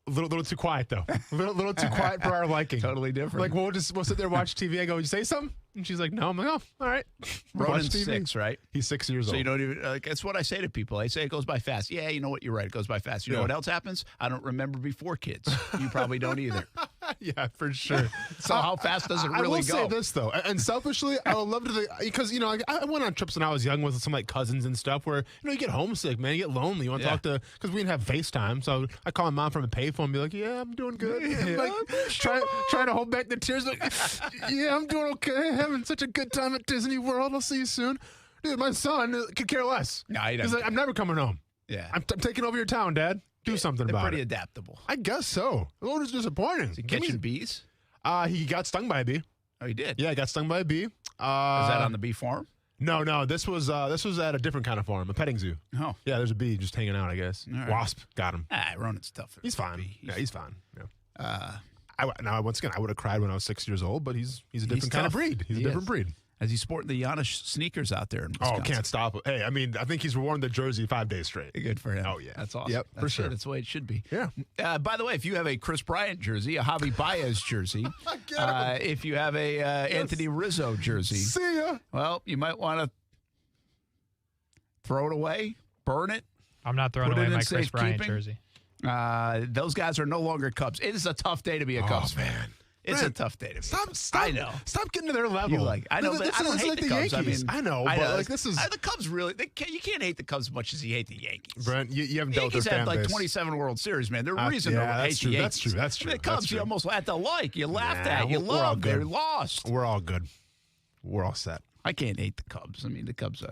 Little too quiet though. Little too quiet for our liking. Totally different. Like we'll sit there watch TV. I go, you say something? And she's like, no. I'm like, oh, all right. Ronan's 6, right? He's 6 years old. So you don't even. That's what I say to people. I say it goes by fast. Yeah, you know what? You're right. It goes by fast. You know what else happens? I don't remember before kids. You probably don't either. Yeah, for sure. So how fast does it really go? I will say this though, and selfishly, I would love to because I went on trips when I was young with some like cousins and stuff where you get homesick, man, you get lonely, you want to talk to because we didn't have FaceTime, so I call my mom from a payphone and be like, yeah, I'm doing good, like trying to hold back the tears, like yeah, I'm doing okay, having such a good time at Disney World. I'll see you soon, dude. My son could care less. No, he He's like, I'm never coming home. Yeah, I'm taking over your town, Dad. Do something about it. They're pretty adaptable. I guess so. A little disappointing. Is he catching bees? He got stung by a bee. Oh, he did? Yeah, he got stung by a bee. Is that on the bee farm? No. This was at a different kind of farm, a petting zoo. Oh. Yeah, there's a bee just hanging out, I guess. Right. Wasp got him. Ronan's tough. He's fine. He's fine. Yeah. Once again, I would have cried when I was 6 years old, but he's a different kind of breed. He's a different breed. As he's sporting the Giannis sneakers out there in Wisconsin. Oh, can't stop it. Hey, I mean, I think he's worn the jersey 5 days straight. Good for him. Oh, yeah. That's awesome. Yep, for sure. That's the way it should be. Yeah. By the way, if you have a Chris Bryant jersey, a Javi Baez jersey, if you have a Anthony Rizzo jersey, see ya. Well, you might want to throw it away, burn it. I'm not throwing away my Chris Bryant jersey. Those guys are no longer Cubs. It is a tough day to be a Cubs fan. It's a tough day to be. Stop. I know. Stop getting to their level. I know, but I don't hate the Cubs. Yankees. I know, but like this is the Cubs really. You can't hate the Cubs as much as you hate the Yankees. Brent, you haven't dealt with their fan base. Yankees had like 27 World Series, man. There's a reason to hate the Yankees. That's true. The Cubs, you almost had to like. You laughed at. You we're all loved. good. They're lost. We're all good. We're all set. I can't hate the Cubs. I mean, the Cubs.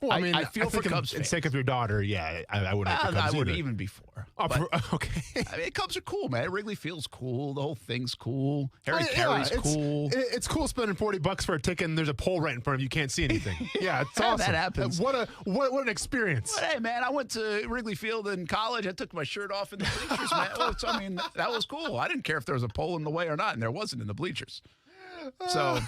Well, I mean, I feel for Cubs in fans. sake of your daughter, yeah, I wouldn't hate the Cubs I would either. even before. Okay. I mean, the Cubs are cool, man. Wrigley Field's cool. The whole thing's cool. Harry Carey's cool. It's cool spending $40 for a ticket and there's a pole right in front of you. You can't see anything. Yeah, it's awesome. That happens. What an experience. But hey, man, I went to Wrigley Field in college. I took my shirt off in the bleachers, man. Well, I mean, that was cool. I didn't care if there was a pole in the way or not, and there wasn't in the bleachers. So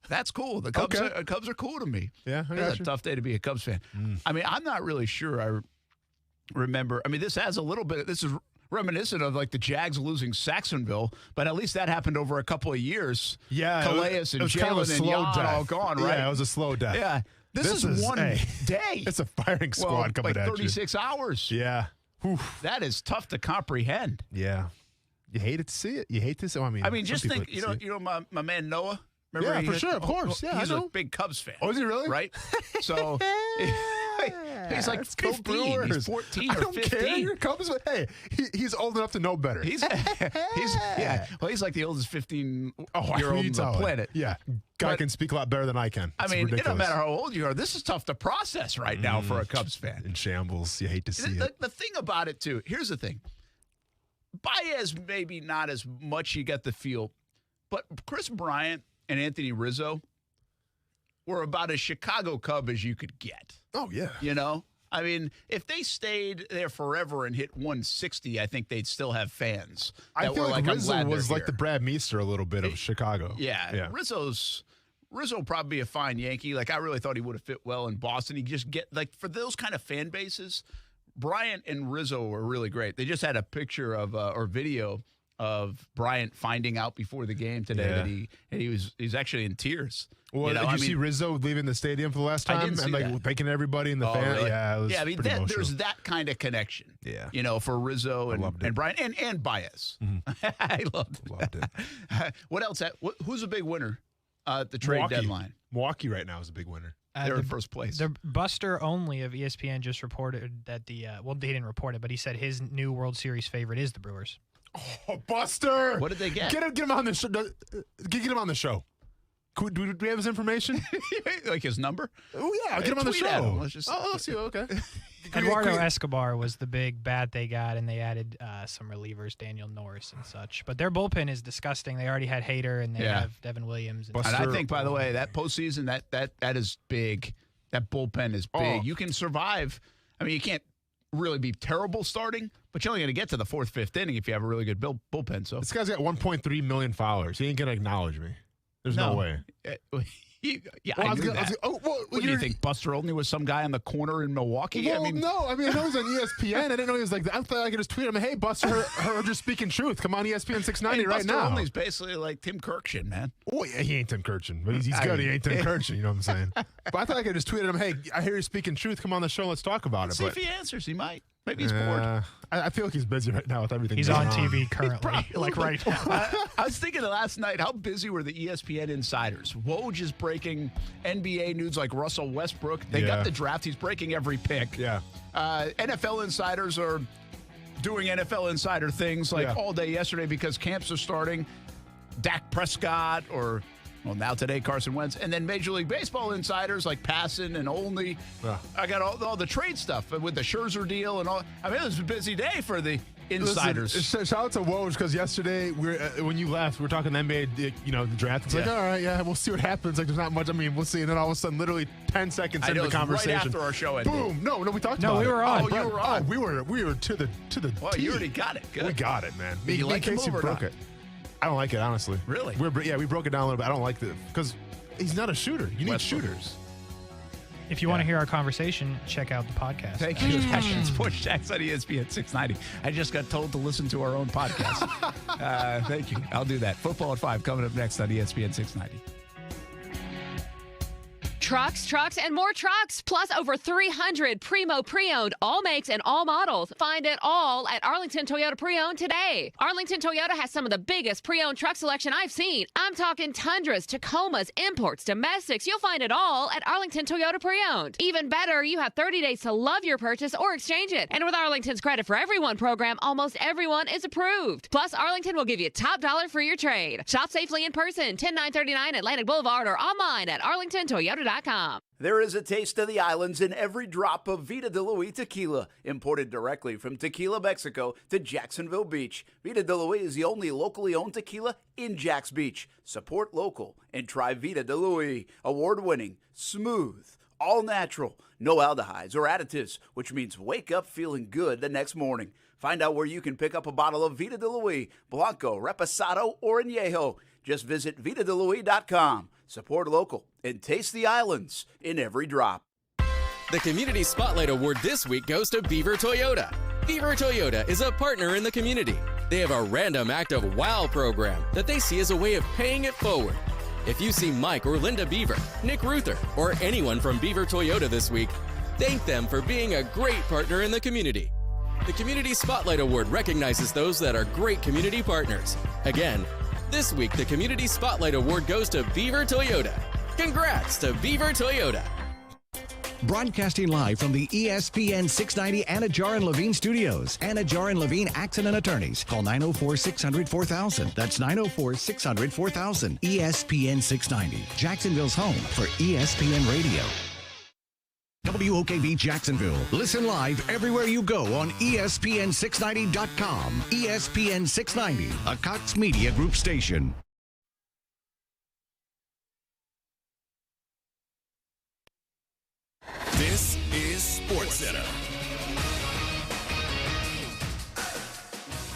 that's cool. The Cubs, Cubs are cool to me. Yeah, it's a tough day to be a Cubs fan. I mean, I'm not really sure I remember. I mean, this has a little bit. This is reminiscent of like the Jags losing Saxonville, but at least that happened over a couple of years. Yeah, Calais and Jalen and Jan all gone, right? Yeah, it was a slow death. Yeah, this is one day. It's a firing squad coming at you. 36 hours. Yeah. That is tough to comprehend. Yeah. You hate to see it. You hate to see it. I mean, just think, you know, my man Noah. Remember for sure, of course. Yeah, he's a big Cubs fan. Oh, is he really? Right? So he's like 15. He's 14 or 15. I don't care. You're Cubs, but hey, he's old enough to know better. He's like the oldest 15-year-old on the planet. Yeah, guy can speak a lot better than I can. I mean, it doesn't matter how old you are. This is tough to process right now for a Cubs fan. In shambles, you hate to see it. The thing about it too. Here's the thing. Baez maybe not as much. You get the feel, but Chris Bryant and Anthony Rizzo were about as Chicago Cub as you could get. Oh, yeah. You know? I mean, if they stayed there forever and hit 160, I think they'd still have fans. I feel like Rizzo was like the Brad Meester a little bit of Chicago. Yeah. Rizzo probably a fine Yankee. Like, I really thought he would have fit well in Boston. He just get, like, for those kind of fan bases, Bryant and Rizzo were really great. They just had a picture of, or video of Bryant finding out before the game today that he's actually in tears. Well, did you see Rizzo leaving the stadium for the last time and like thanking everybody in the fan? Really? Yeah, it was I mean, there's that kind of connection. Yeah, you know, for Rizzo and Bryant and Baez. Mm-hmm. I loved it. What else? Who's a big winner at the trade deadline? Milwaukee right now is a big winner. They're in first place. The Buster Only of ESPN just reported that they didn't report it, but he said his new World Series favorite is the Brewers. Oh, Buster! What did they get? Get him on the show. Get him on the show. Do we have his information? Like his number? Oh, yeah. Get him on the show. Let's see. Okay. Eduardo Escobar was the big bat they got, and they added some relievers, Daniel Norris and such. But their bullpen is disgusting. They already had Hader, and they have Devin Williams. And I think, by the way, that postseason, that is big. That bullpen is big. You can survive. I mean, you can't really be terrible starting, but you're only going to get to the fourth, fifth inning if you have a really good bullpen. So this guy's got 1.3 million followers. He ain't going to acknowledge me. There's no way. I knew that. What do you think? Buster Olney was some guy on the corner in Milwaukee? Well, no. I know he was on ESPN. I didn't know he was like. I thought I could just tweet him, "Hey, Buster, heard you're speaking truth. Come on, ESPN 690 right now." Buster Olney's basically like Tim Kirkshin, man. Oh yeah, he ain't Tim Kirkshin, but he's good. He ain't Tim Kirkshin. You know what I'm saying? But I thought I could just tweet him, "Hey, I hear you're speaking truth. Come on the show. Let's talk about it." See if he answers. He might. Maybe he's bored. I feel like he's busy right now with everything. He's going on TV currently, like right now. I was thinking last night, how busy were the ESPN insiders? Woj is breaking NBA news like Russell Westbrook. They got the draft. He's breaking every pick. Yeah. NFL insiders are doing NFL insider things like all day yesterday because camps are starting. Dak Prescott or... Well, now today, Carson Wentz. And then Major League Baseball insiders like Passan and Olney. Yeah. I got all the trade stuff with the Scherzer deal and all. I mean, it was a busy day for the insiders. Listen, shout out to Woj because yesterday, when you left, we were talking NBA, the draft. It's like, all right, we'll see what happens. Like, there's not much. I mean, we'll see. And then all of a sudden, literally 10 seconds into the conversation. Right after our show ended. Boom. No, we talked about it. No, we were on. Oh, you were on. We were to the Well, T. you already got it. Good. We got it, man. You like Casey broke it. I don't like it, honestly. Really? We broke it down a little bit. I don't like it because he's not a shooter. You need shooters. If you want to hear our conversation, check out the podcast. Thank you. It's Sports Jags on ESPN 690. I just got told to listen to our own podcast. Thank you. I'll do that. Football at 5 coming up next on ESPN 690. Trucks, and more trucks, plus over 300 Primo pre-owned, all makes and all models. Find it all at Arlington Toyota Pre-Owned today. Arlington Toyota has some of the biggest pre-owned truck selection I've seen. I'm talking Tundras, Tacomas, imports, domestics. You'll find it all at Arlington Toyota Pre-Owned. Even better, you have 30 days to love your purchase or exchange it. And with Arlington's Credit for Everyone program, almost everyone is approved. Plus, Arlington will give you top dollar for your trade. Shop safely in person, 10939 Atlantic Boulevard, or online at arlingtontoyota.com. There is a taste of the islands in every drop of Vida de Luis tequila, imported directly from Tequila, Mexico to Jacksonville Beach. Vida de Luis is the only locally owned tequila in Jax Beach. Support local and try Vida de Luis. Award-winning, smooth, all natural, no aldehydes or additives, which means wake up feeling good the next morning. Find out where you can pick up a bottle of Vida de Luis, Blanco, Reposado, or Añejo. Just visit VitaDeLuis.com. Support local and taste the islands in every drop. The Community Spotlight Award this week goes to Beaver Toyota. Beaver Toyota is a partner in the community. They have a Random Act of Wow program that they see as a way of paying it forward. If you see Mike or Linda Beaver, Nick Ruther, or anyone from Beaver Toyota this week, thank them for being a great partner in the community. The Community Spotlight Award recognizes those that are great community partners. Again, this week, the Community Spotlight Award goes to Beaver Toyota. Congrats to Beaver Toyota. Broadcasting live from the ESPN 690 Anajar and Levine studios. Anajar and Levine Accident Attorneys. Call 904-600-4000. That's 904-600-4000. ESPN 690. Jacksonville's home for ESPN Radio. WOKV Jacksonville. Listen live everywhere you go on ESPN690.com. ESPN 690, a Cox Media Group station. This is SportsCenter.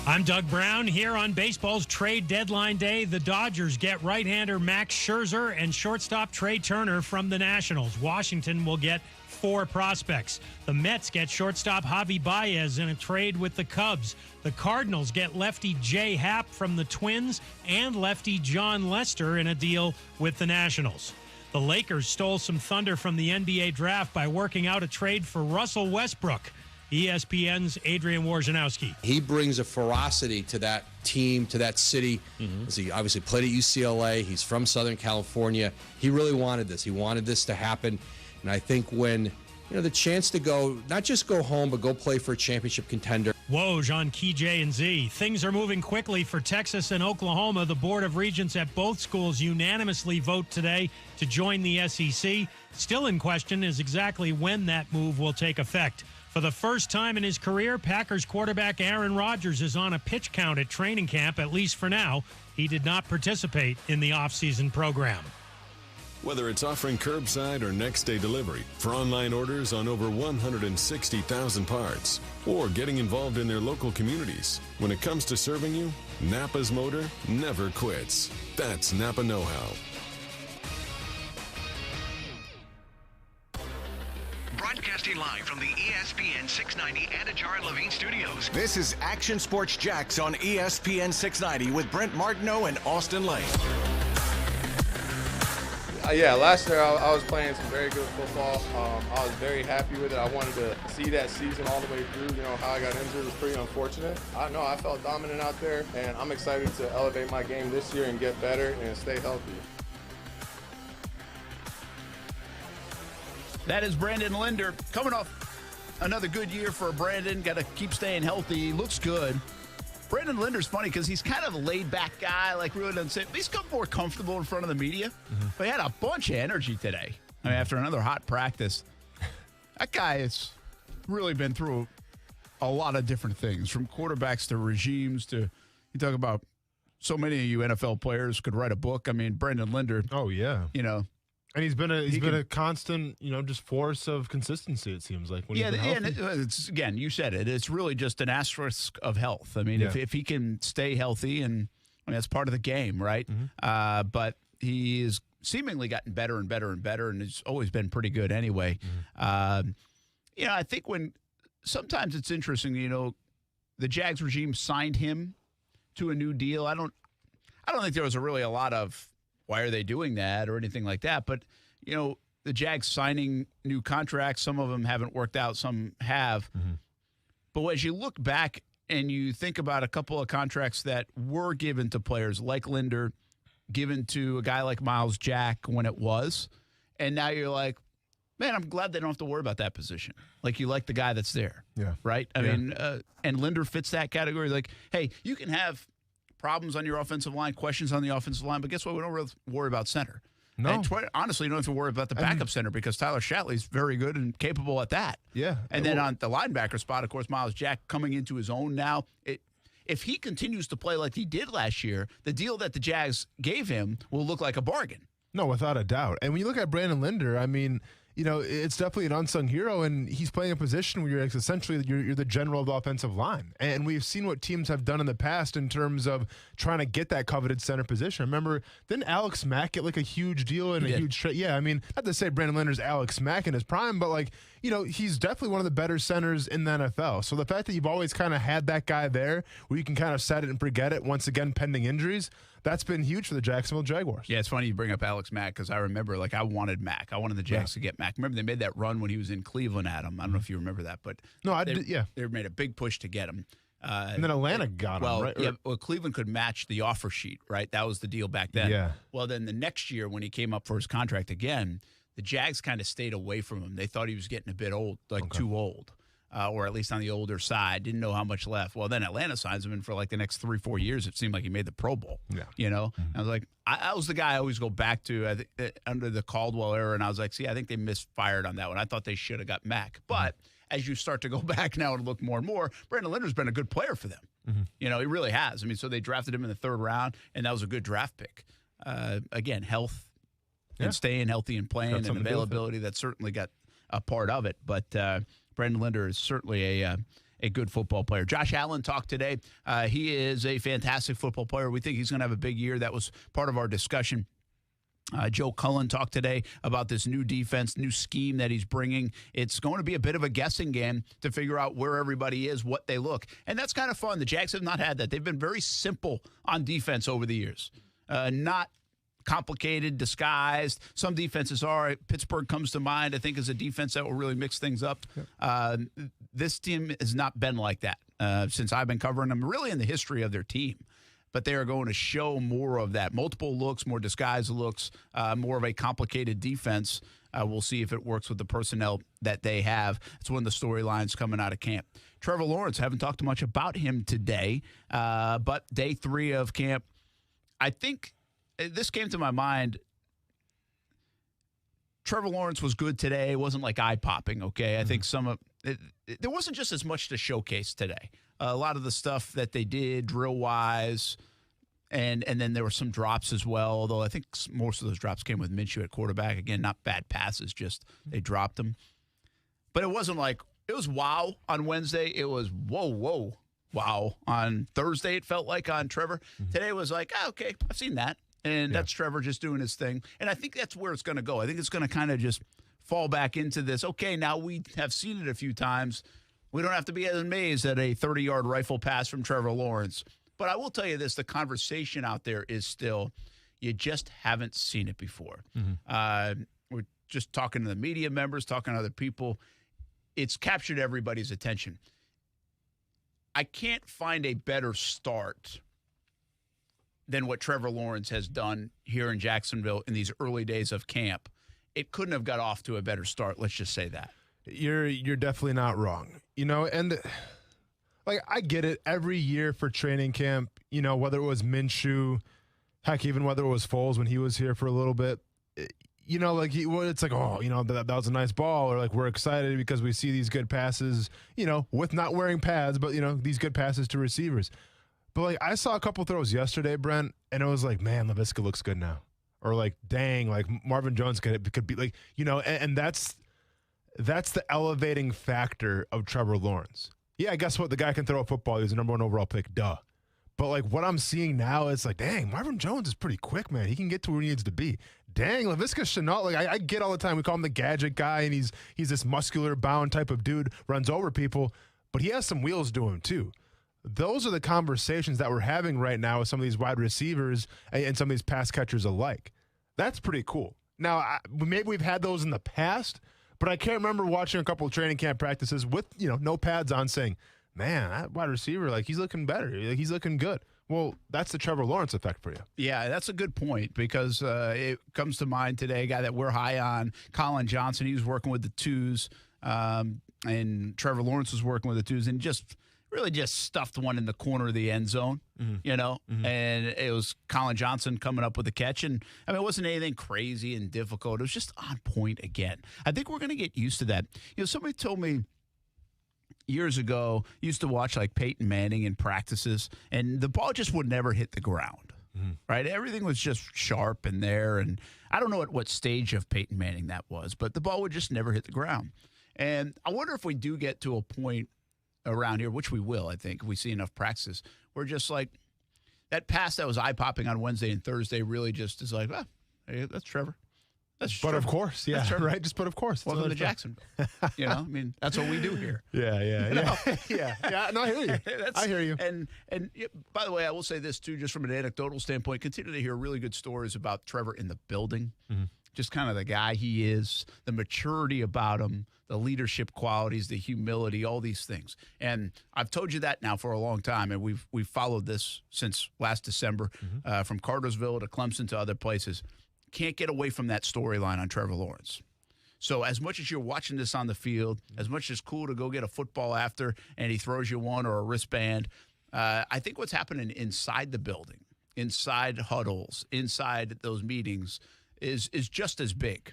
I'm Doug Brown here on baseball's trade deadline day. The Dodgers get right-hander Max Scherzer and shortstop Trey Turner from the Nationals. Washington will get 4 prospects. The Mets get shortstop Javi Baez in a trade with the Cubs. The Cardinals get lefty Jay Happ from the Twins and lefty John Lester in a deal with the Nationals. The Lakers stole some thunder from the NBA draft by working out a trade for Russell Westbrook. ESPN's Adrian Wojnarowski. He brings a ferocity to that team, to that city. He obviously played at UCLA. He's from Southern California. He really wanted this. He wanted this to happen. And I think when, the chance to go, not just go home, but go play for a championship contender. Woj on Key J and Z. Things are moving quickly for Texas and Oklahoma. The Board of Regents at both schools unanimously vote today to join the SEC. Still in question is exactly when that move will take effect. For the first time in his career, Packers quarterback Aaron Rodgers is on a pitch count at training camp, at least for now. He did not participate in the offseason program. Whether it's offering curbside or next-day delivery for online orders on over 160,000 parts, or getting involved in their local communities, when it comes to serving you, Napa's Motor never quits. That's Napa Know-How. live from the ESPN 690 Anajar and Levine studios. This is Action Sports Jax on ESPN 690 with Brent Martineau and Austin Lane. Yeah, last year I was playing some very good football. I was very happy with it. I wanted to see that season all the way through. You know, how I got injured was pretty unfortunate. I know I felt dominant out there, and I'm excited to elevate my game this year and get better and stay healthy. That is Brandon Linder coming off another good year for Brandon. Got to keep staying healthy. Looks good. Brandon Linder's funny because he's kind of a laid-back guy, like really doesn't say. He's come more comfortable in front of the media. But he had a bunch of energy today. I mean, after another hot practice, that guy has really been through a lot of different things, from quarterbacks to regimes to you talk about. So many of you NFL players could write a book. I mean, Brandon Linder. Oh yeah, you know. And he's been a constant, just force of consistency. It seems like when he's been healthy. And it's again, you said it. It's really just an asterisk of health. I mean, if he can stay healthy, and I mean that's part of the game, right? But he's seemingly gotten better and better and better, and he's always been pretty good anyway. I think when sometimes it's interesting. The Jags regime signed him to a new deal. I don't think there was really a lot of why are they doing that or anything like that. But, the Jags signing new contracts, some of them haven't worked out, some have. But as you look back and you think about a couple of contracts that were given to players like Linder, given to a guy like Miles Jack when it was, and now you're like, man, I'm glad they don't have to worry about that position. Like, you like the guy that's there. Yeah. Right? I mean, and Linder fits that category. Like, hey, you can have problems on your offensive line, questions on the offensive line, but guess what? We don't really worry about center. No. And honestly, you don't have to worry about the backup center because Tyler Shatley's very good and capable at that. Yeah. And then on the linebacker spot, of course, Miles Jack coming into his own now. If he continues to play like he did last year, the deal that the Jags gave him will look like a bargain. No, without a doubt. And when you look at Brandon Linder, I mean, it's definitely an unsung hero, and he's playing a position where you're essentially you're the general of the offensive line. And we've seen what teams have done in the past in terms of trying to get that coveted center position. Remember, didn't Alex Mack get like a huge deal and a huge trade? Yeah, I mean, not to say Brandon Linder's Alex Mack in his prime, but he's definitely one of the better centers in the NFL. So the fact that you've always kind of had that guy there where you can kind of set it and forget it, once again, pending injuries, that's been huge for the Jacksonville Jaguars. Yeah, it's funny you bring up Alex Mack because I remember, I wanted Mack. I wanted the Jags to get Mack. Remember, they made that run when he was in Cleveland at him. I don't know if you remember that, but they made a big push to get him. And then Atlanta got him, right? Yeah, well, Cleveland could match the offer sheet, right? That was the deal back then. Yeah. Well, then the next year when he came up for his contract again, the Jags kind of stayed away from him. They thought he was getting a bit old, too old. Or at least on the older side, didn't know how much left. Well, then Atlanta signs him in for the next 3-4 years. It seemed like he made the Pro Bowl. Yeah. I was like, I was the guy I always go back to I think, under the Caldwell era, and I was like, see, I think they misfired on that one. I thought they should have got Mack. But as you start to go back now and look more and more, Brandon Linder's been a good player for them. He really has. I mean, so they drafted him in the 3rd round, and that was a good draft pick. Again, health and staying healthy and playing and availability, that certainly got a part of it. But Brandon Linder is certainly a good football player. Josh Allen talked today. He is a fantastic football player. We think he's going to have a big year. That was part of our discussion. Joe Cullen talked today about this new defense, new scheme that he's bringing. It's going to be a bit of a guessing game to figure out where everybody is, what they look. And that's kind of fun. The Jags have not had that. They've been very simple on defense over the years. Not complicated, disguised. Some defenses are. Pittsburgh comes to mind, I think, as a defense that will really mix things up. This team has not been like that since I've been covering them, really in the history of their team. But they are going to show more of that. Multiple looks, more disguised looks, more of a complicated defense. We'll see if it works with the personnel that they have. It's one of the storylines coming out of camp. Trevor Lawrence, haven't talked much about him today, but day 3 of camp, I think this came to my mind. Trevor Lawrence was good today. It wasn't like eye-popping, okay? I think there wasn't just as much to showcase today. A lot of the stuff that they did drill-wise, and then there were some drops as well, although I think most of those drops came with Minshew at quarterback. Again, not bad passes, just they dropped them. But it wasn't like – it was wow on Wednesday. It was whoa, wow on Thursday, it felt like, on Trevor. Today was like, okay, I've seen that. And that's Trevor just doing his thing. And I think that's where it's going to go. I think it's going to kind of just fall back into this. Okay, now we have seen it a few times. We don't have to be as amazed at a 30-yard rifle pass from Trevor Lawrence. But I will tell you this, the conversation out there is still, you just haven't seen it before. We're just talking to the media members, talking to other people. It's captured everybody's attention. I can't find a better start than what Trevor Lawrence has done here in Jacksonville in these early days of camp. It couldn't have got off to a better start, let's just say that. You're definitely not wrong. And like, I get it every year for training camp, whether it was Minshew, heck, even whether it was Foles when he was here for a little bit, it's like, that was a nice ball, or like, we're excited because we see these good passes, with not wearing pads, but these good passes to receivers. But like, I saw a couple throws yesterday, Brent, and it was like, man, Laviska looks good now. Or like, dang, like Marvin Jones could be like, and that's the elevating factor of Trevor Lawrence. Yeah, guess what? The guy can throw a football. He was the number 1 overall pick. Duh. But like, what I'm seeing now is like, dang, Marvin Jones is pretty quick, man. He can get to where he needs to be. Dang, Laviska Shenault, like I get all the time. We call him the gadget guy, and he's this muscular bound type of dude, runs over people, but he has some wheels to him too. Those are the conversations that we're having right now with some of these wide receivers and some of these pass catchers alike. That's pretty cool. Now, maybe we've had those in the past, but I can't remember watching a couple of training camp practices with, no pads on saying, man, that wide receiver, like, he's looking better. Like, he's looking good. Well, that's the Trevor Lawrence effect for you. Yeah, that's a good point, because it comes to mind today, a guy that we're high on, Colin Johnson. He was working with the twos, and Trevor Lawrence was working with the twos, and really just stuffed one in the corner of the end zone, and it was Colin Johnson coming up with the catch. And, I mean, it wasn't anything crazy and difficult. It was just on point again. I think we're going to get used to that. Somebody told me years ago, used to watch like Peyton Manning in practices, and the ball just would never hit the ground, right? Everything was just sharp in there. And I don't know at what stage of Peyton Manning that was, but the ball would just never hit the ground. And I wonder if we do get to a point around here, which we will, I think, if we see enough practices, we're just like, that pass that was eye-popping on Wednesday and Thursday really just is like, hey, that's Trevor. That's but Trevor. Of course, yeah, right? Just but of course. Welcome to Jacksonville. I mean, that's what we do here. Yeah. No, I hear you. I hear you. And by the way, I will say this too, just from an anecdotal standpoint, continue to hear really good stories about Trevor in the building. Just kind of the guy he is, the maturity about him, the leadership qualities, the humility, all these things. And I've told you that now for a long time, and we've followed this since last December, from Cartersville to Clemson to other places. Can't get away from that storyline on Trevor Lawrence. So as much as you're watching this on the field, as much as it's cool to go get a football after and he throws you one or a wristband, I think what's happening inside the building, inside huddles, inside those meetings is just as big,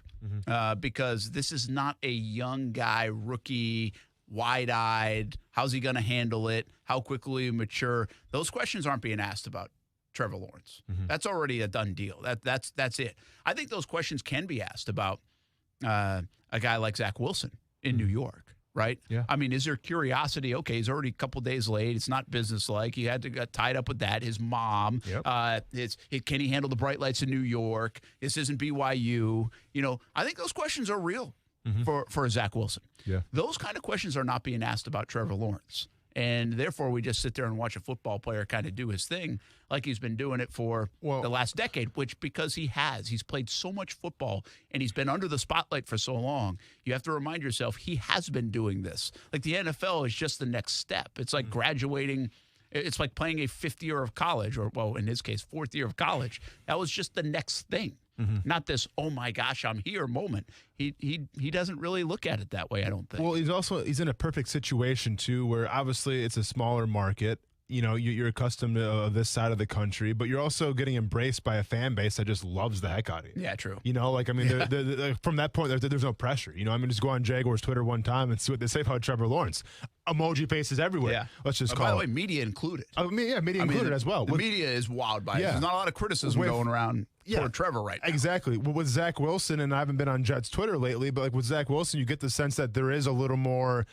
because this is not a young guy, rookie, wide-eyed, how's he going to handle it, how quickly he mature. Those questions aren't being asked about Trevor Lawrence. That's already a done deal. That's it. I think those questions can be asked about a guy like Zach Wilson in New York, right? Yeah. I mean, is there curiosity? Okay, he's already a couple days late. It's not businesslike. He had to get tied up with that. His mom. Yep. Can he handle the bright lights in New York? This isn't BYU. I think those questions are real for Zach Wilson. Yeah. Those kind of questions are not being asked about Trevor Lawrence. And therefore, we just sit there and watch a football player kind of do his thing like he's been doing it for the last decade, which because he's played so much football and he's been under the spotlight for so long, you have to remind yourself he has been doing this. Like the NFL is just the next step. It's like graduating. It's like playing a fifth year of college, or, well, in his case, fourth year of college. That was just the next thing. Not this, oh my gosh, I'm here moment. He doesn't really look at it that way, I don't think. Well, he's in a perfect situation too, where obviously it's a smaller market. You're accustomed to this side of the country, but you're also getting embraced by a fan base that just loves the heck out of you. Yeah, true. From that point, there's no pressure. Just go on Jaguars Twitter one time and see what they say about Trevor Lawrence. Emoji faces everywhere. Yeah. Let's just call by the it. way, media included. Media included as well. The media is wowed by it. There's not a lot of criticism going around for Trevor right now. Exactly. With Zach Wilson, and I haven't been on Jets Twitter lately, but like with Zach Wilson, you get the sense that there is a little more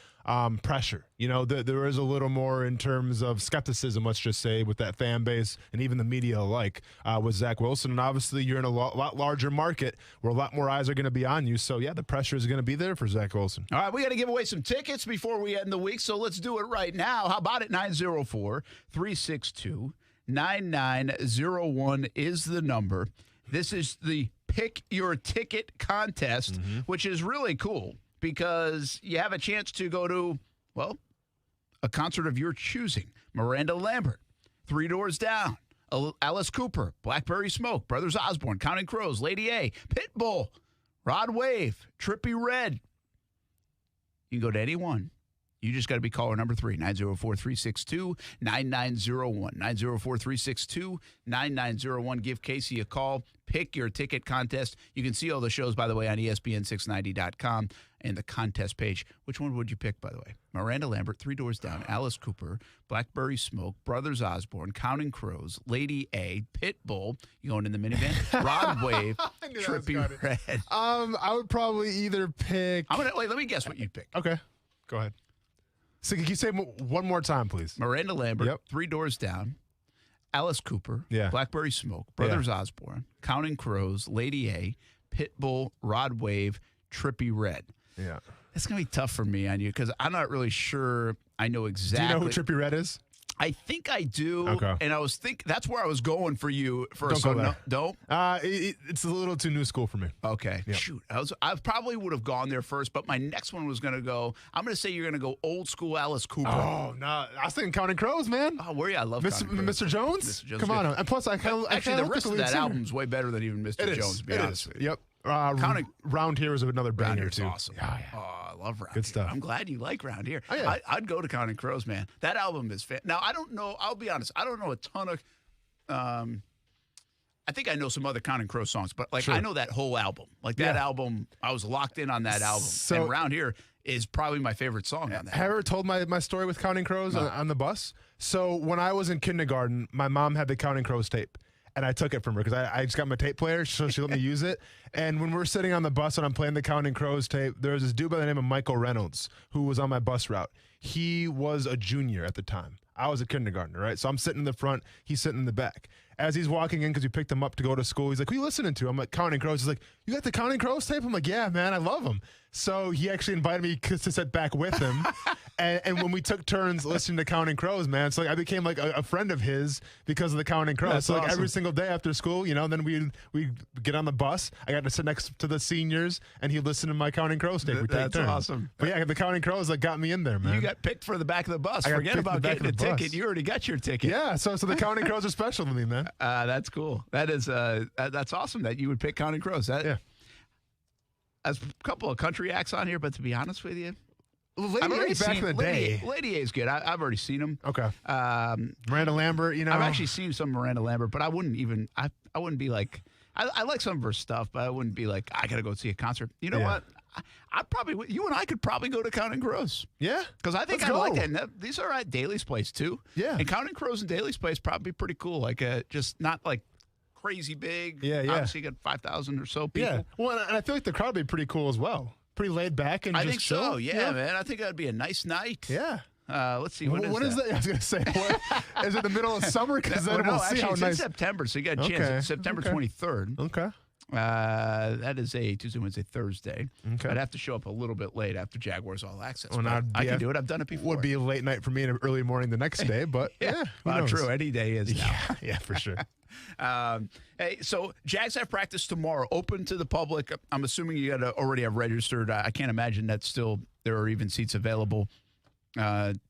pressure. You know, there is a little more in terms of skepticism, let's just say, with that fan base and even the media alike with Zach Wilson. And obviously, you're in a lot larger market where a lot more eyes are going to be on you. So, yeah, the pressure is going to be there for Zach Wilson. All right, we got to give away some tickets before we end the week, so let's do it right now. How about it? 904-362-9901 is the number. This is the Pick Your Ticket contest, which is really cool because you have a chance to go to, well, a concert of your choosing. Miranda Lambert, Three Doors Down, Alice Cooper, Blackberry Smoke, Brothers Osborne, Counting Crows, Lady A, Pitbull, Rod Wave, Trippie Redd. You can go to any one. You just got to be caller number 3, 904-362-9901. 904-362-9901. Give Casey a call. Pick your ticket contest. You can see all the shows, by the way, on ESPN690.com and the contest page. Which one would you pick, by the way? Miranda Lambert, Three Doors Down, Alice Cooper, Blackberry Smoke, Brothers Osborne, Counting Crows, Lady A, Pitbull. You going in the minivan? Rod Wave, Trippie Redd. I would probably either pick. Wait, let me guess what you'd pick. Okay. Go ahead. So can you say one more time, please? Miranda Lambert, Three Doors Down, Alice Cooper, Blackberry Smoke, Brothers Osborne, Counting Crows, Lady A, Pitbull, Rod Wave, Trippie Redd. Yeah. It's going to be tough for me on you because I'm not really sure I know exactly. Do you know who Trippie Redd is? I think I do. Okay. And that's where I was going for you first. Don't go there. Don't? It's a little too new school for me. Okay. Yep. Shoot. I probably would have gone there first, but my next one was going to go, I'm going to say you're going to go old school Alice Cooper. Oh, no. I was thinking Counting Crows, man. Oh, where are you? I love Mr. Jones? Mr. Jones. Come on. And plus, Actually, the rest of that album's way better than even Mr. Jones, to be honest with you. Yep. Round Here is another banger, Round Here's too. Awesome. Yeah. Oh, I love Round Good stuff. I'm glad you like Round Here. Oh, yeah. I'd go to Counting Crows, man. That album is Now, I don't know. I'll be honest. I don't know a ton of. I think I know some other Counting Crows songs, but I know that whole album. That album, I was locked in on that album. And Round Here is probably my favorite song on that. Have I ever told my story with Counting Crows on the bus? So when I was in kindergarten, my mom had the Counting Crows tape. And I took it from her because I just got my tape player, so she let me use it. And when we're sitting on the bus and I'm playing the Counting Crows tape, there was this dude by the name of Michael Reynolds who was on my bus route. He was a junior at the time. I was a kindergartner, right? So I'm sitting in the front, he's sitting in the back. As he's walking in, because we picked him up to go to school, he's like, "Who are you listening to?" I'm like, "Counting Crows." He's like, "You got the Counting Crows tape?" I'm like, "Yeah, man, I love them." So he actually invited me to sit back with him. and when we took turns listening to Counting Crows, man, so I became like a friend of his because of the Counting Crows. That's so awesome. Every single day after school, then we get on the bus. I got to sit next to the seniors, and he listened to my Counting Crows tape. We take That's turns. Awesome. But yeah, the Counting Crows got me in there, man. You got picked for the back of the bus. I got Forget picked about the back getting a of the bus. ticket. You already got your ticket. Yeah, so the Counting Crows are special to me, man. That's cool. That is that's awesome that you would pick Counting Crows. There's a couple of country acts on here, but to be honest with you, Lady A back in the day. Lady A is good. I've already seen them. Okay. Miranda Lambert, I've actually seen some Miranda Lambert, but I wouldn't even. I wouldn't be like. I like some of her stuff, but I wouldn't be like, I gotta go see a concert. You know what? I'd probably. You and I could probably go to Counting Crows. Yeah. Because I think Let's I like go. that. And these are at Daly's Place too. Yeah. And Counting Crows and Daly's Place probably pretty cool. Like just not like crazy big. Yeah. Obviously, you got 5,000 or so people. Yeah. Well, and I feel like the crowd would be pretty cool as well. Pretty laid back and I just think chill. so. Yeah, man. I think that'd be a nice night. Yeah. Let's see. When is that? I was going to say, is it the middle of summer? Because then we'll see how it's nice. in September, so you got a chance. It's September 23rd. Okay. That is a Tuesday, Wednesday, Thursday. Okay. I'd have to show up a little bit late after Jaguars All Access. Well, but I can do it. I've done it before. Would be a late night for me and an early morning the next day, but who knows? True. Any day is now. Yeah, for sure. Hey, so Jags have practice tomorrow, open to the public. I'm assuming you already have registered. I can't imagine that still there are even seats available.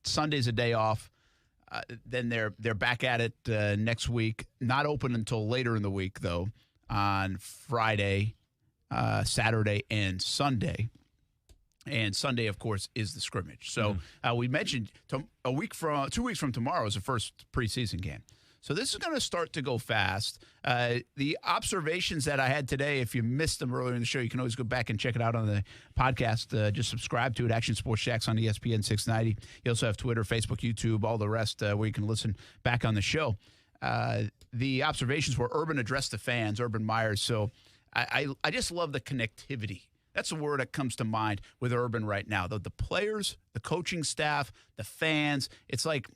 Sunday's a day off. Then they're back at it next week. Not open until later in the week, though, on Friday, Saturday, and Sunday. And Sunday, of course, is the scrimmage. So we mentioned 2 weeks from tomorrow is the first preseason game. So this is going to start to go fast. The observations that I had today, if you missed them earlier in the show, you can always go back and check it out on the podcast. Just subscribe to it, Action Sports Jacks on ESPN 690. You also have Twitter, Facebook, YouTube, all the rest where you can listen back on the show. the observations were Urban addressed the fans, Urban Meyer. So I just love the connectivity. That's the word that comes to mind with Urban right now. The players, the coaching staff, the fans, it's like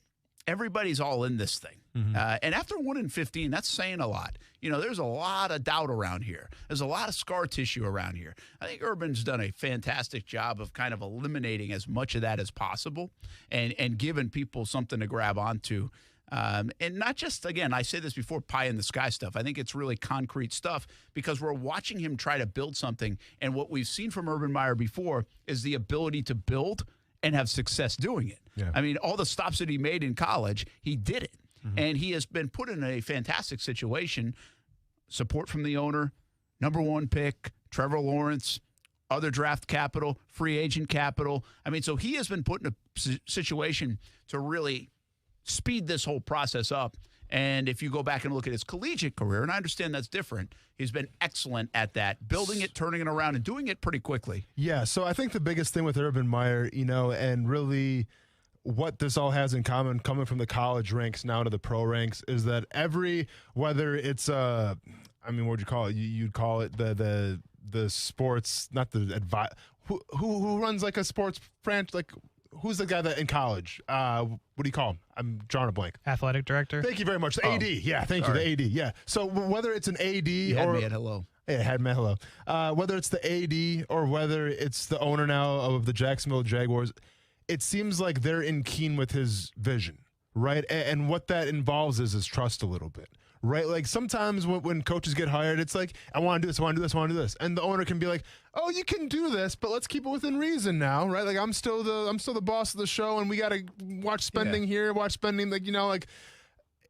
everybody's all in this thing. And after 1-15, that's saying a lot. There's a lot of doubt around here. There's a lot of scar tissue around here. I think Urban's done a fantastic job of kind of eliminating as much of that as possible and giving people something to grab onto. And not just, again, I say this before, pie in the sky stuff. I think it's really concrete stuff because we're watching him try to build something. And what we've seen from Urban Meyer before is the ability to build and have success doing it. Yeah. I mean, all the stops that he made in college, he did it. And he has been put in a fantastic situation. Support from the owner, number 1 pick, Trevor Lawrence, other draft capital, free agent capital. I mean, so he has been put in a situation to really speed this whole process up. And if you go back and look at his collegiate career, and I understand that's different, he's been excellent at that, building it, turning it around, and doing it pretty quickly. Yeah, so I think the biggest thing with Urban Meyer, and really what this all has in common coming from the college ranks now to the pro ranks is that whether it's what'd you call it? You'd call it the sports, not the advice. Who runs like a sports franchise? Like, who's the guy that in college? What do you call him? I'm drawing a blank. Athletic director. Thank you very much. The AD. Yeah, thank you. The AD. Yeah. So whether it's an AD you had me at hello. Yeah, had me at hello. Whether it's the AD or whether it's the owner now of the Jacksonville Jaguars, it seems like they're in keen with his vision, right? And what that involves is trust a little bit, right? Like sometimes when coaches get hired, it's like, I want to do this, I want to do this, I want to do this. And the owner can be like, oh, you can do this, but let's keep it within reason now, right? Like I'm still the boss of the show and we got to watch spending here, watch spending,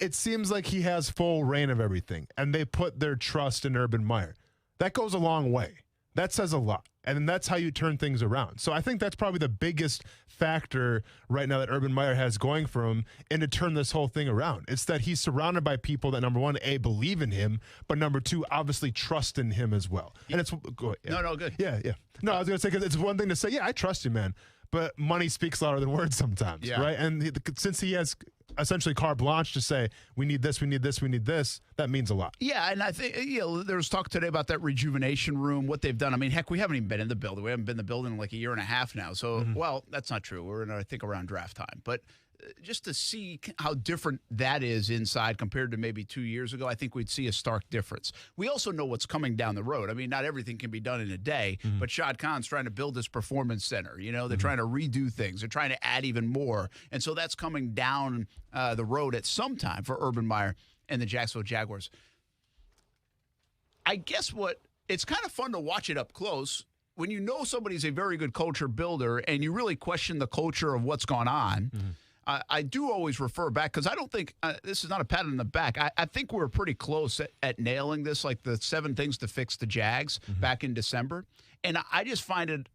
it seems like he has full reign of everything. And they put their trust in Urban Meyer. That goes a long way. That says a lot. And that's how you turn things around. So I think that's probably the biggest factor right now that Urban Meyer has going for him and to turn this whole thing around. It's that he's surrounded by people that, number 1, believe in him, but number 2, obviously trust in him as well. And it's go ahead, yeah. No, good. Yeah. No, I was going to say, because it's one thing to say, yeah, I trust you, man. But money speaks louder than words sometimes, right? And since he has essentially carte blanche to say, we need this, we need this, we need this, that means a lot. Yeah, and I think, there was talk today about that rejuvenation room, what they've done. I mean, heck, we haven't even been in the building. We haven't been in the building in like a year and a half now. So, well, that's not true. We're in, I think, around draft time. But just to see how different that is inside compared to maybe 2 years ago, I think we'd see a stark difference. We also know what's coming down the road. I mean, not everything can be done in a day, but Shad Khan's trying to build this performance center. They're trying to redo things. They're trying to add even more. And so that's coming down the road at some time for Urban Meyer and the Jacksonville Jaguars. I guess it's kind of fun to watch it up close when you know somebody's a very good culture builder and you really question the culture of what's gone on. I do always refer back because I don't think this is not a pat on the back. I think we're pretty close at nailing this, like the 7 things to fix the Jags back in December. And I just find it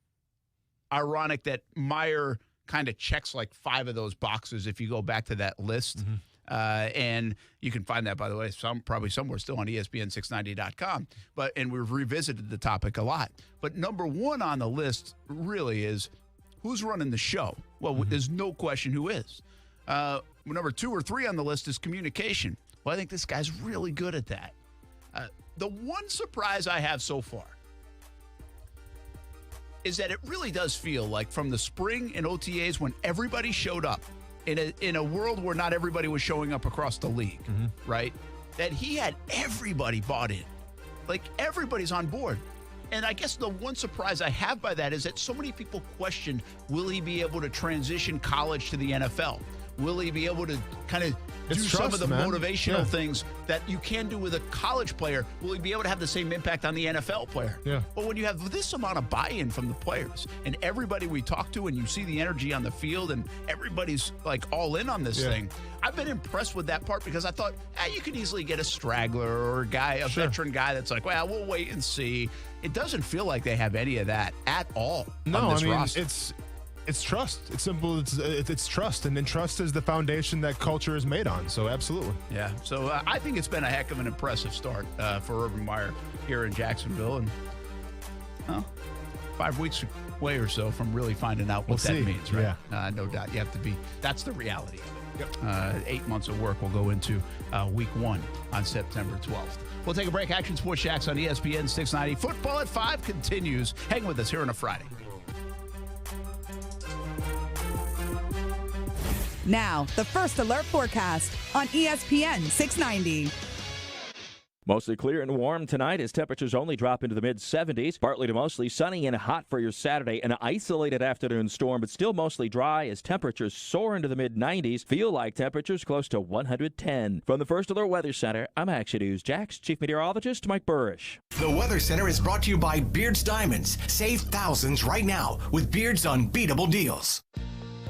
ironic that Meyer kind of checks like 5 of those boxes if you go back to that list. And you can find that, by the way, probably somewhere still on ESPN690.com. And we've revisited the topic a lot. But number 1 on the list really is who's running the show. Well, there's no question who is. Number 2 or 3 on the list is communication. Well, I think this guy's really good at that. The one surprise I have so far is that it really does feel like from the spring and OTAs when everybody showed up in a world where not everybody was showing up across the league, right? That he had everybody bought in. Like everybody's on board. And I guess the one surprise I have by that is that so many people questioned, will he be able to transition college to the NFL? Will he be able to kind of do some of the motivational things that you can do with a college player? Will he be able to have the same impact on the NFL player? Yeah. But when you have this amount of buy-in from the players and everybody we talk to and you see the energy on the field and everybody's like all in on this thing, I've been impressed with that part because I thought, you could easily get a straggler or a veteran guy that's like, well, we'll wait and see. It doesn't feel like they have any of that at all. No, on this I mean, roster. It's trust. It's simple. It's trust, and then trust is the foundation that culture is made on. So absolutely. Yeah. So I think it's been a heck of an impressive start for Urban Meyer here in Jacksonville, and 5 weeks away or so from really finding out what that means, right? Yeah. No doubt. You have to be. That's the reality of it. Yep. 8 months of work will go into week 1 on September 12th. We'll take a break. Action Sports Jax on ESPN 690. Football at 5 continues. Hang with us here on a Friday. Now, the First Alert forecast on ESPN 690. Mostly clear and warm tonight as temperatures only drop into the mid-70s. Partly to mostly sunny and hot for your Saturday. An isolated afternoon storm, but still mostly dry as temperatures soar into the mid-90s. Feel like temperatures close to 110. From the First Alert Weather Center, I'm Action News Jax Chief Meteorologist Mike Burrish. The Weather Center is brought to you by Beard's Diamonds. Save thousands right now with Beard's unbeatable deals.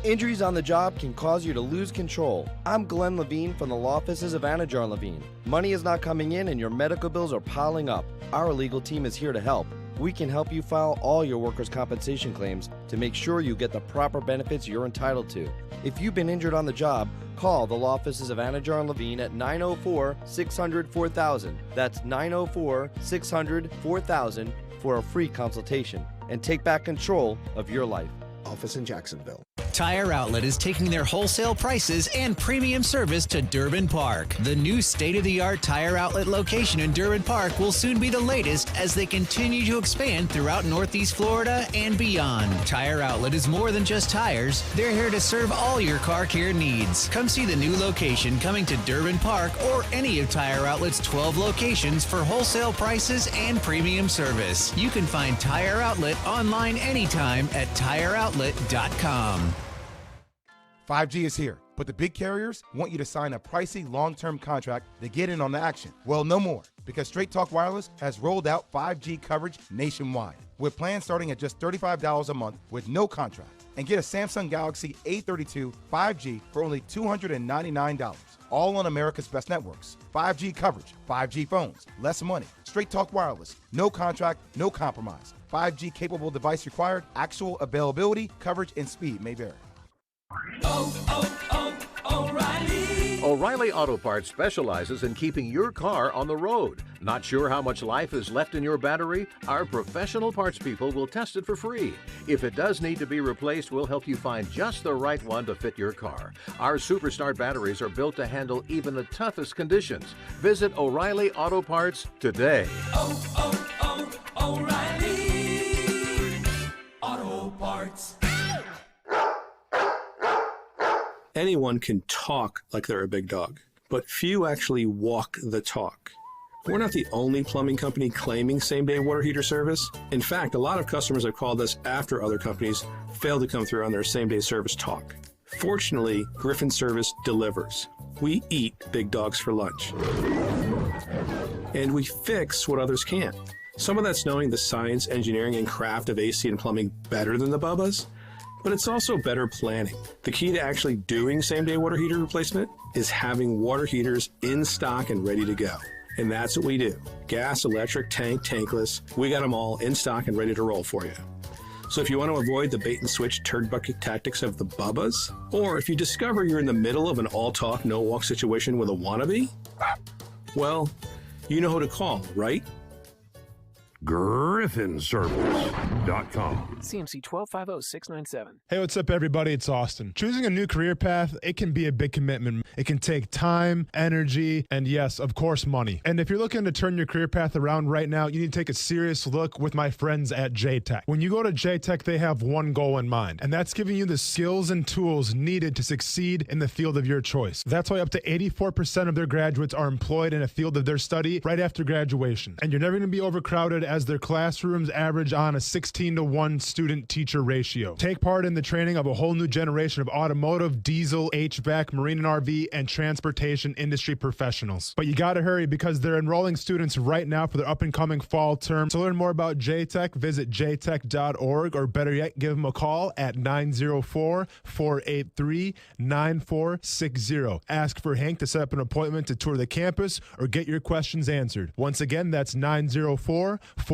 Injuries on the job can cause you to lose control. I'm Glenn Levine from the law offices of Anajar & Levine. Money is not coming in and your medical bills are piling up. Our legal team is here to help. We can help you file all your workers' compensation claims to make sure you get the proper benefits you're entitled to. If you've been injured on the job, call the law offices of Anajar & Levine at 904-600-4000. That's 904-600-4000 for a free consultation and take back control of your life. Office in Jacksonville. Tire Outlet is taking their wholesale prices and premium service to Durbin Park. The new state-of-the-art Tire Outlet location in Durbin Park will soon be the latest as they continue to expand throughout Northeast Florida and beyond. Tire Outlet is more than just tires. They're here to serve all your car care needs. Come see the new location coming to Durbin Park or any of Tire Outlet's 12 locations for wholesale prices and premium service. You can find Tire Outlet online anytime at tireoutlet.com. 5G is here, but the big carriers want you to sign a pricey long-term contract to get in on the action. Well, no more, because Straight Talk Wireless has rolled out 5G coverage nationwide, with plans starting at just $35 a month with no contract. And get a Samsung Galaxy A32 5G for only $299, all on America's best networks. 5G coverage, 5G phones, less money. Straight Talk Wireless, no contract, no compromise. 5G capable device required, actual availability, coverage, and speed may vary. O'Reilly Auto Parts specializes in keeping your car on the road. Not sure how much life is left in your battery? Our professional parts people will test it for free. If it does need to be replaced, we'll help you find just the right one to fit your car. Our Superstart batteries are built to handle even the toughest conditions. Visit O'Reilly Auto Parts today. O'Reilly Auto Parts. Anyone can talk like they're a big dog, but few actually walk the talk. We're not the only plumbing company claiming same-day water heater service. In fact, a lot of customers have called us after other companies failed to come through on their same-day service talk. Fortunately, Griffin Service delivers. We eat big dogs for lunch. And we fix what others can't. Some of that's knowing the science, engineering, and craft of AC and plumbing better than the Bubbas. But it's also better planning. The key to actually doing same-day water heater replacement is having water heaters in stock and ready to go. And that's what we do. Gas, electric, tank, tankless, we got them all in stock and ready to roll for you. So if you want to avoid the bait-and-switch turd bucket tactics of the Bubbas, or if you discover you're in the middle of an all-talk, no-walk situation with a wannabe, well, you know who to call, right? GriffinService.com. CMC 1250-697. Hey, what's up, everybody? It's Austin. Choosing a new career path, it can be a big commitment. It can take time, energy, and yes, of course, money. And if you're looking to turn your career path around right now, you need to take a serious look with my friends at J-Tech. When you go to J-Tech, they have one goal in mind, and that's giving you the skills and tools needed to succeed in the field of your choice. That's why up to 84% of their graduates are employed in a field of their study right after graduation. And you're never going to be overcrowded, as their classrooms average on a 16-to-1 student-teacher ratio. Take part in the training of a whole new generation of automotive, diesel, HVAC, marine and RV, and transportation industry professionals. But you gotta hurry because they're enrolling students right now for their up-and-coming fall term. To learn more about J-Tech, visit jtech.org, or better yet, give them a call at 904-483-9460. Ask for Hank to set up an appointment to tour the campus or get your questions answered. Once again, that's 904-483-9460,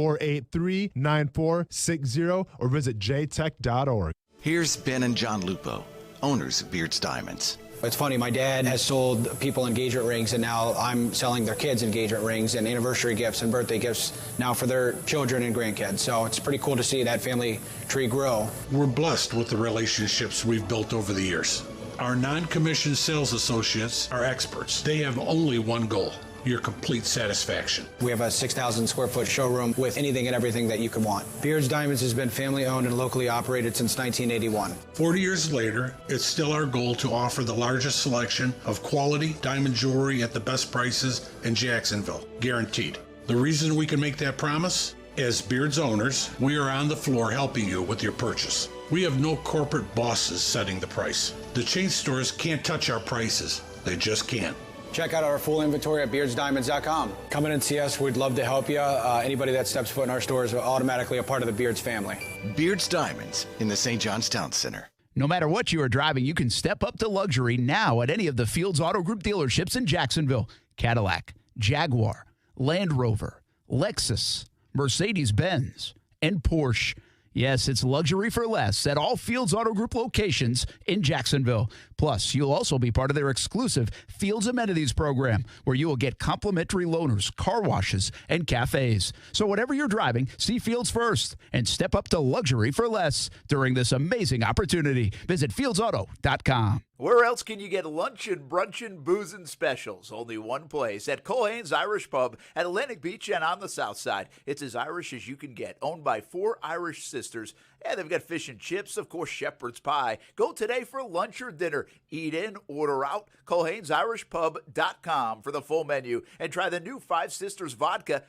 or visit jtech.org. Here's Ben and John Lupo, owners of Beard's Diamonds. It's funny, my dad has sold people engagement rings, and now I'm selling their kids engagement rings and anniversary gifts and birthday gifts now for their children and grandkids. So it's pretty cool to see that family tree grow. We're blessed with the relationships we've built over the years. Our non-commissioned sales associates are experts. They have only one goal: your complete satisfaction. We have a 6,000 square foot showroom with anything and everything that you could want. Beards Diamonds has been family owned and locally operated since 1981. 40 years later, it's still our goal to offer the largest selection of quality diamond jewelry at the best prices in Jacksonville, guaranteed. The reason we can make that promise? As Beards owners, we are on the floor helping you with your purchase. We have no corporate bosses setting the price. The chain stores can't touch our prices. They just can't. Check out our full inventory at beardsdiamonds.com. Come in and see us. We'd love to help you. Anybody that steps foot in our store is automatically a part of the Beards family. Beards Diamonds in the St. John's Town Center. No matter what you are driving, you can step up to luxury now at any of the Fields Auto Group dealerships in Jacksonville. Cadillac, Jaguar, Land Rover, Lexus, Mercedes-Benz, and Porsche. Yes, it's luxury for less at all Fields Auto Group locations in Jacksonville. Plus, you'll also be part of their exclusive Fields Amenities program, where you will get complimentary loaners, car washes, and cafes. So whatever you're driving, see Fields first and step up to luxury for less during this amazing opportunity. Visit fieldsauto.com. Where else can you get luncheon, brunchin', boozin' specials? Only one place, at Culhane's Irish Pub at Atlantic Beach and on the south side. It's as Irish as you can get, owned by 4 Irish sisters. And they've got fish and chips, of course, shepherd's pie. Go today for lunch or dinner. Eat in, order out. Culhane'sIrishPub.com for the full menu. And try the new 5 Sisters vodka